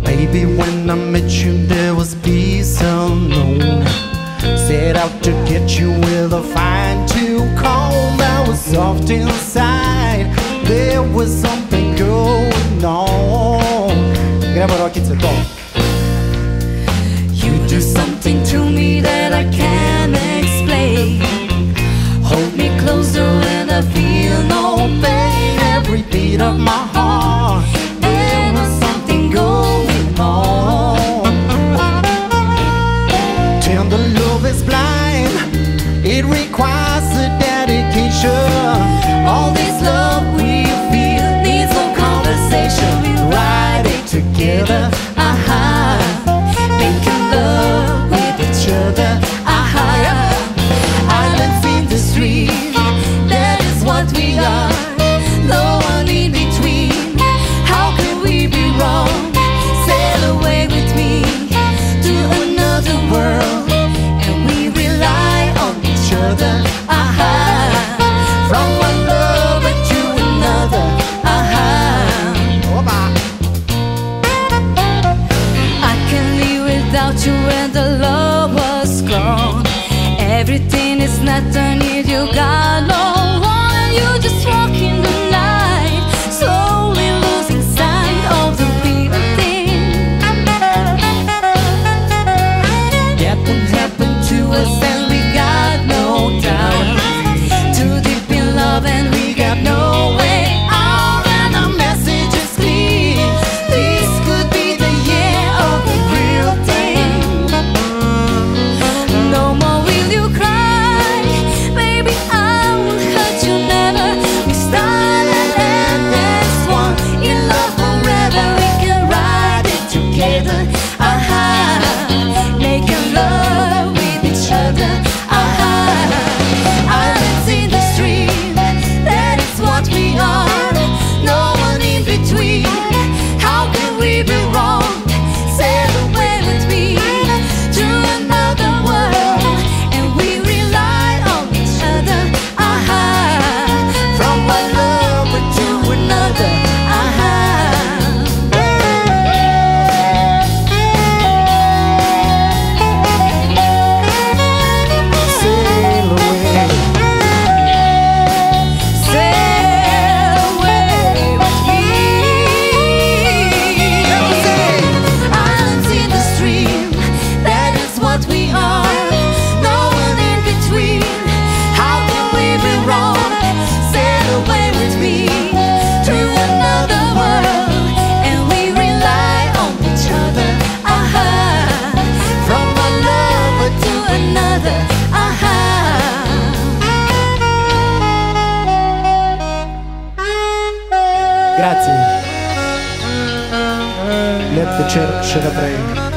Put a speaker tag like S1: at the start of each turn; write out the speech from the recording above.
S1: Baby, when I met you there was peace unknown. Set out to get you with a fine-tooth comb. I was soft inside, there was something going on. Grabalo aqui, Tseto.
S2: You do something to me that I can't explain. Hold me closer and I feel no pain.
S1: Every beat of my heart,
S2: there was something going on.
S1: Tender love is blind, it requires a dedication.
S2: All this love we feel needs some conversation. We ride it together, making love with each other, Islands in the street, that is what we are. No one in between, how can we be wrong? Sail away with me to another world, and we rely on each other, from one lover to another, I can't live without you when the love was gone. Everything is nothing if you got no one, and you just walk in the night, slowly losing sight of the real thing. That won't happen to us, and we got no doubt. Too deep in love and we got no way out, and the message is clear. This could be the year of the real thing. No more will you cry, baby, I won't hurt you never. We started and this one, in love forever. We can ride it together, making love with each other, Islands in the street, that is what we are. No one in between, how can we be wrong? Sail away with me to another world, and we rely on each other, from one lover to another,
S1: sail away.
S2: Sail away with me. Islands in the stream, that is what we are. No one in between, how can we be wrong? Sail away with me to another world, and we rely on each other, from one lover to another,
S1: Grazie. Let the church celebrate.